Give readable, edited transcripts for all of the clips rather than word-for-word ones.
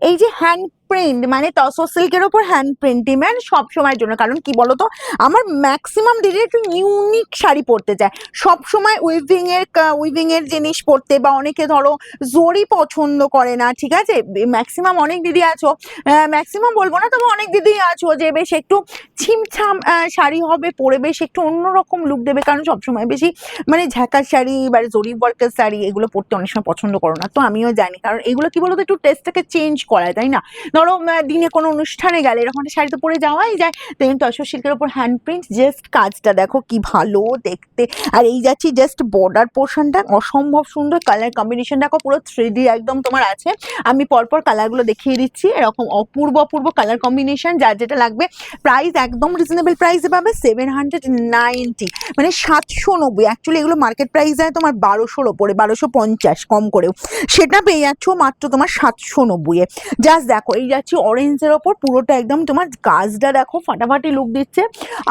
এই যে hand print মানে টসো সিল্কের ওপর হ্যান্ড প্রিন্ট ডিম্যান্ড সব সময়ের জন্য। কারণ কি বলতো, আমার ম্যাক্সিমাম দিদি একটু ইউনিক শাড়ি পরতে চায়, সব সময় উইভিং এর জিনিস পরতে, বা অনেকে ধরো জরি পছন্দ করে না, ঠিক আছে। ম্যাক্সিমাম অনেক দিদি আছো, ম্যাক্সিমাম বলবো না তবে অনেক দিদি আছো যে বেশ একটু ছিমছাম শাড়ি হবে পরে বেশ একটু অন্যরকম লুক দেবে, কারণ সবসময় বেশি মানে ঝাঁকার শাড়ি বা জরি ওয়ার্কের শাড়ি এগুলো পরতে অনেক সময় পছন্দ করো না। তো আমিও জানি, কারণ এগুলো কি বলতো একটু টেস্টটাকে চেঞ্জ করায়, তাই না। ধরো দিনে কোনো অনুষ্ঠানে গেলে এরকম একটা শাড়ি তো পরে যাওয়াই যায়, তো এই তসর সিল্কের ওপর হ্যান্ড প্রিন্ট, জাস্ট কাজটা দেখো কি ভালো দেখতে। আর এই যাচ্ছি জাস্ট বর্ডার পোর্শনটা অসম্ভব সুন্দর, কালার কম্বিনেশন দেখো পুরো 3D একদম তোমার আছে। আমি পরপর কালারগুলো দেখিয়ে দিচ্ছি, এরকম অপূর্ব অপূর্ব কালার কম্বিনেশন, যার যেটা লাগবে। প্রাইস একদম রিজনেবল প্রাইসে পাবে, 790, মানে 790। অ্যাকচুয়ালি এগুলো মার্কেট প্রাইস যায় তোমার 1200-র ওপরে, 1250 কম করেও, সেটা পেয়ে যাচ্ছ মাত্র তোমার 790-এ। জাস্ট দেখো এই যাচ্ছি অরেঞ্জের ওপর, পুরোটা একদম তোমার কাজটা দেখো ফাটাফাটি লুক দিচ্ছে।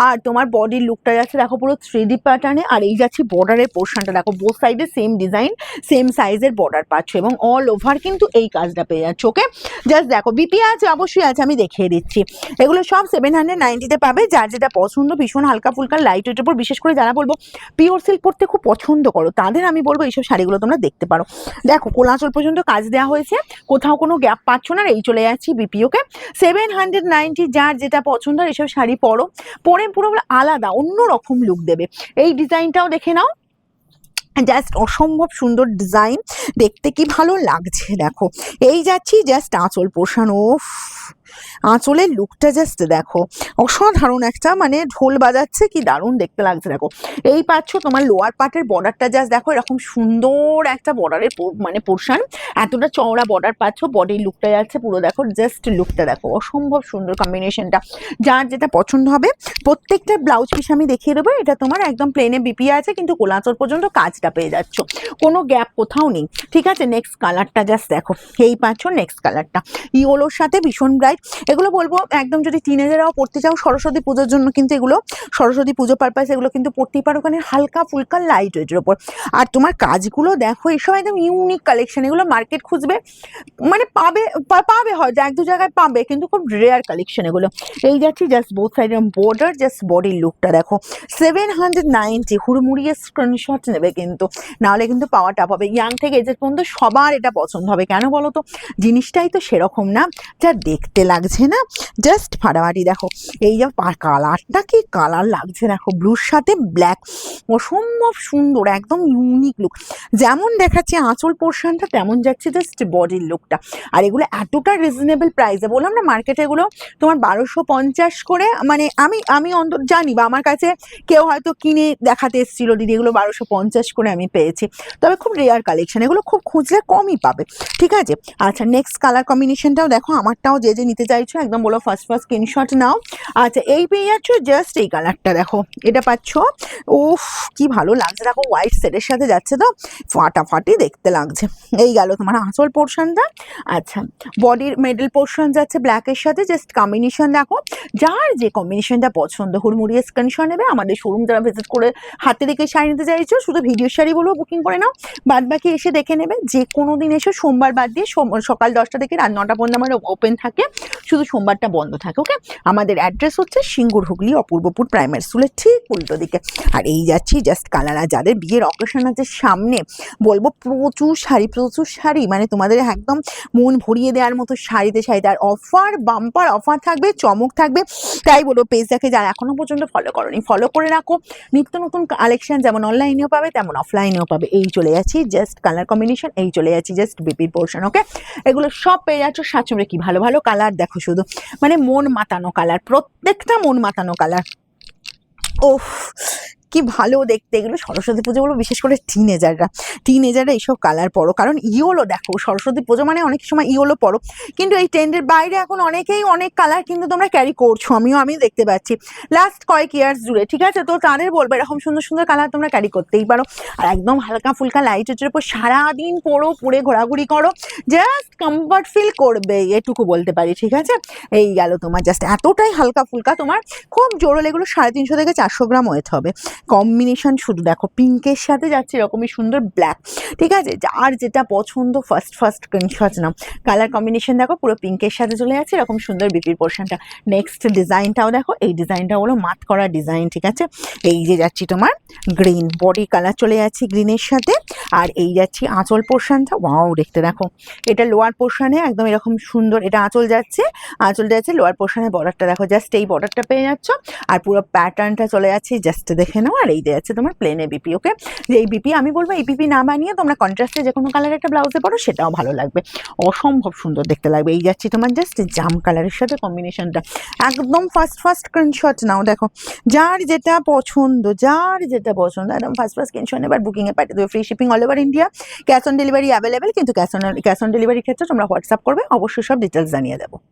আর তোমার বডির লুকটা যাচ্ছে দেখো পুরো 3D প্যাটার্নে। আর এই যাচ্ছি বর্ডারের পোর্শনটা দেখো, বোথ সাইডে সেম ডিজাইন সেম সাইজের বর্ডার পাচ্ছ, এবং অল ওভার কিন্তু এই কাজটা পেয়ে যাচ্ছ। ওকে, জাস্ট দেখো বিপি আছে, অবশ্যই আছে, আমি দেখিয়ে দিচ্ছি। এগুলো সব 790-তে পাবে। যার যেটা পছন্দ, ভীষণ হালকা ফুলকা লাইট ওয়েটের উপর, বিশেষ করে যারা বলবো পিওর সিল্ক পরতে খুব পছন্দ করো, তাদের আমি বলবো এইসব শাড়িগুলো তোমরা দেখতে পারো। দেখো কোলাচল পর্যন্ত কাজ দেওয়া হয়েছে, কোথাও কোনো গ্যাপ পাচ্ছ না। এই চলে যাচ্ছি বিপিওকে 790, যার যেটা পছন্দ এসব শাড়ি পরো, পরে পুরো আলাদা অন্যরকম লুক দেবে। এই ডিজাইনটাও দেখে নাও, জাস্ট অসম্ভব সুন্দর ডিজাইন, দেখতে কি ভালো লাগছে দেখো। এই যাচ্ছি জাস্ট আঁচল পোষানো, আঁচলের লুকটা জাস্ট দেখো, অসাধারণ একটা, মানে ঢোল বাজাচ্ছে কি দারুণ দেখতে লাগছে দেখো। এই পাচ্ছ তোমার লোয়ার পার্টের বর্ডারটা, জাস্ট দেখো এরকম সুন্দর একটা বর্ডারের মানে পোর্শন, এতটা চওড়া বর্ডার পাচ্ছ, বডির লুকটা যাচ্ছে পুরো দেখো, জাস্ট লুকটা দেখো অসম্ভব সুন্দর কম্বিনেশনটা। যার যেটা পছন্দ হবে, প্রত্যেকটা ব্লাউজ পিস আমি দেখিয়ে দেবো। এটা তোমার একদম প্লেনে বিপি আছে, কিন্তু কোলাচল পর্যন্ত কাজটা পেয়ে যাচ্ছ, কোনো গ্যাপ কোথাও নেই, ঠিক আছে। নেক্সট কালারটা জাস্ট দেখো, এই পাচ্ছ নেক্সট কালারটা ইয়োলোর সাথে ভীষণ ব্রাইট। এগুলো বলবো একদম যদি টিনেজারাও পড়তে চাও সরস্বতী পুজোর জন্য, কিন্তু এগুলো সরস্বতী পুজো পারপাস এগুলো কিন্তু পড়তেই পারো, ওখানে হালকা ফুলকা লাইট ওয়েটের ওপর। আর তোমার কাজগুলো দেখো, এসব একদম ইউনিক কালেকশন, এগুলো মার্কেট খুঁজবে মানে পাবে হয়তো এক দু জায়গায় পাবে, কিন্তু খুব রেয়ার কালেকশন এগুলো। এই যাচ্ছি just both side border, just বডির লুকটা দেখো, 790। হুড়মুড়িয়ে স্ক্রিনশট নেবে কিন্তু, নাহলে কিন্তু পাওয়া টাপ হবে। ইয়াং থেকে এজের পর্যন্ত সবার এটা পছন্দ হবে, কেন বলো তো, জিনিসটাই তো সেরকম না, যা দেখতে লাগছে না জাস্ট ফাটাফাটি। দেখো এই যে কালারটা, কি কালার লাগছে দেখো, ব্লুর সাথে ব্ল্যাক, অসম্ভব সুন্দর একদম ইউনিক লুক। যেমন দেখাচ্ছে আঁচল পোর্শনটা, তেমন যাচ্ছে জাস্ট বডির লুকটা। আর এগুলো এতটা রিজনেবল প্রাইসে, বললাম না মার্কেটে এগুলো তোমার 1250 করে, মানে আমি অন্তত জানি, বা আমার কাছে কেউ হয়তো কিনে দেখাতে এসেছিল দিদি, এগুলো 1250 করে আমি পেয়েছি। তবে খুব রেয়ার কালেকশন, এগুলো খুব খুঁজলে কমই পাবে, ঠিক আছে। আচ্ছা নেক্সট কালার কম্বিনেশনটাও দেখো, আমারটাও যে যে নিতে চাইছো একদম বলো ফার্স্ট স্ক্রিনশট নাও। আচ্ছা এই পেয়ে যাচ্ছ জাস্ট এই কালারটা দেখো, এটা পাচ্ছ, উফ কি ভালো লাগছে দেখো, হোয়াইট সেটের সাথে যাচ্ছে তো ফাটাফাটি দেখতে লাগছে। এই গেল তোমার আঁচল পোর্শনটা। আচ্ছা বডির মিডল পোর্শন যাচ্ছে ব্ল্যাকের সাথে, জাস্ট কম্বিনেশন দেখো, যার যে কম্বিনেশনটা পছন্দ হুড়মুড়িয়ে স্ক্রিনশট নেবে। আমাদের শোরুম যারা ভিজিট করে হাতে দেখে শাড়ি নিতে চাইছো, শুধু ভিডিও শাড়ি বলেও বুকিং করে নাও, বাদ বাকি এসে দেখে নেবে। যে কোনো দিন এসে, সোমবার বাদ দিয়ে সকাল 10টা থেকে রাত 9টা পর্যন্ত আমার ওপেন থাকে, শুধু সোমবারটা বন্ধ থাকে। ওকে, আমাদের অ্যাড্রেস হচ্ছে সিঙ্গুর হুগলি অপূর্বপুর প্রাইমারি স্কুলের ঠিক উল্টো দিকে। আর এই যাচ্ছি জাস্ট কালার। আর যাদের বিয়ের অকেশন আছে সামনে, বলবো প্রচুর শাড়ি, মানে তোমাদের একদম মন ভরিয়ে দেওয়ার মতো শাড়িতে। আর অফার, বাম্পার অফার থাকবে, চমক থাকবে। তাই বলো পেজটাকে যারা এখনো পর্যন্ত ফলো করোনি, ফলো করে রাখো। নিত্য নতুন কালেকশন যেমন অনলাইনেও পাবে, তেমন অফলাইনেও পাবে। এই চলে যাচ্ছি জাস্ট কালার কম্বিনেশন, এই চলে যাচ্ছি জাস্ট বিপির পোর্শন। ওকে, এগুলো সব পেয়ে যাচ্ছ 700। কি ভালো ভালো কালার দেখো শুধু, মানে মন মাতানো কালার, প্রত্যেকটা মন মাতানো কালার। ওফ কি ভালো দেখতে। এগুলো সরস্বতী পুজোগুলো বিশেষ করে টিনেজাররা এইসব কালার পরো, কারণ ইয়োলো দেখো, সরস্বতী পুজো মানে অনেক সময় ইয়োলো পরো, কিন্তু এই ট্রেন্ডের বাইরে এখন অনেকেই অনেক কালার কিন্তু তোমরা ক্যারি করছো, আমি দেখতে পাচ্ছি লাস্ট কয়েক ইয়ার্স জুড়ে, ঠিক আছে। তো তাদের বলবো এরকম সুন্দর সুন্দর কালার তোমরা ক্যারি করতেই পারো। আর একদম হালকা ফুলকা লাইটের উপর সারাদিন পরে ঘোরাঘুরি করো, জাস্ট কমফর্ট ফিল করবে, এটুকু বলতে পারি, ঠিক আছে। এই গেল তোমার জাস্ট এতটাই হালকা ফুলকা, তোমার খুব জোরে এগুলো 350 থেকে 400 গ্রাম ওয়েট হবে, কম্বিনেশন শুধু দেখো, পিঙ্কের সাথে যাচ্ছে এরকমই সুন্দর ব্ল্যাক, ঠিক আছে? যার যেটা পছন্দ ফার্স্ট স্ক্রিনশট নাও। কালার কম্বিনেশন দেখো, পুরো পিঙ্কের সাথে চলে যাচ্ছে এরকম সুন্দর বিপির পোর্শনটা। নেক্সট ডিজাইনটাও দেখো, এই ডিজাইনটা হলো মাত করা ডিজাইন, ঠিক আছে? এই যে যাচ্ছি তোমার গ্রিন, বডি কালার চলে যাচ্ছে গ্রিনের সাথে, আর এই যাচ্ছি আঁচল পোর্শনটা, ওয়াও দেখতে দেখো, এটা লোয়ার পোর্শনে একদম এরকম সুন্দর, এটা আঁচল যাচ্ছে লোয়ার পোর্শনে, বর্ডারটা দেখো, জাস্ট এই বর্ডারটা পেয়ে যাচ্ছ, আর পুরো প্যাটার্নটা চলে যাচ্ছে, জাস্ট দেখে নাও। আর এই যে যাচ্ছে তোমার প্লেনে বিপি, ওকে? যে এই বিপি আমি বলবো এই বিপি না বানিয়ে তোমরা কন্ট্রাস্টে যে কোনো কালার একটা ব্লাউজে পরো, সেটাও ভালো লাগবে, অসম্ভব সুন্দর দেখতে লাগবে। এই যাচ্ছি তোমার জাস্ট জাম কালারের সাথে কম্বিনেশনটা, একদম ফার্স্ট স্ক্রিনশট নাও। দেখো যার যেটা পছন্দ একদম ফার্স্ট স্ক্রিনশট এবার বুকিংয়ে পাঠিয়ে দেবে। Free shipping all over India, cash on delivery available, কিন্তু ক্যাশ অন ডেলিভারির ক্ষেত্রে তোমরা হোয়াটসঅ্যাপ করবে, অবশ্যই সব ডিটেলস জানিয়ে দেবো।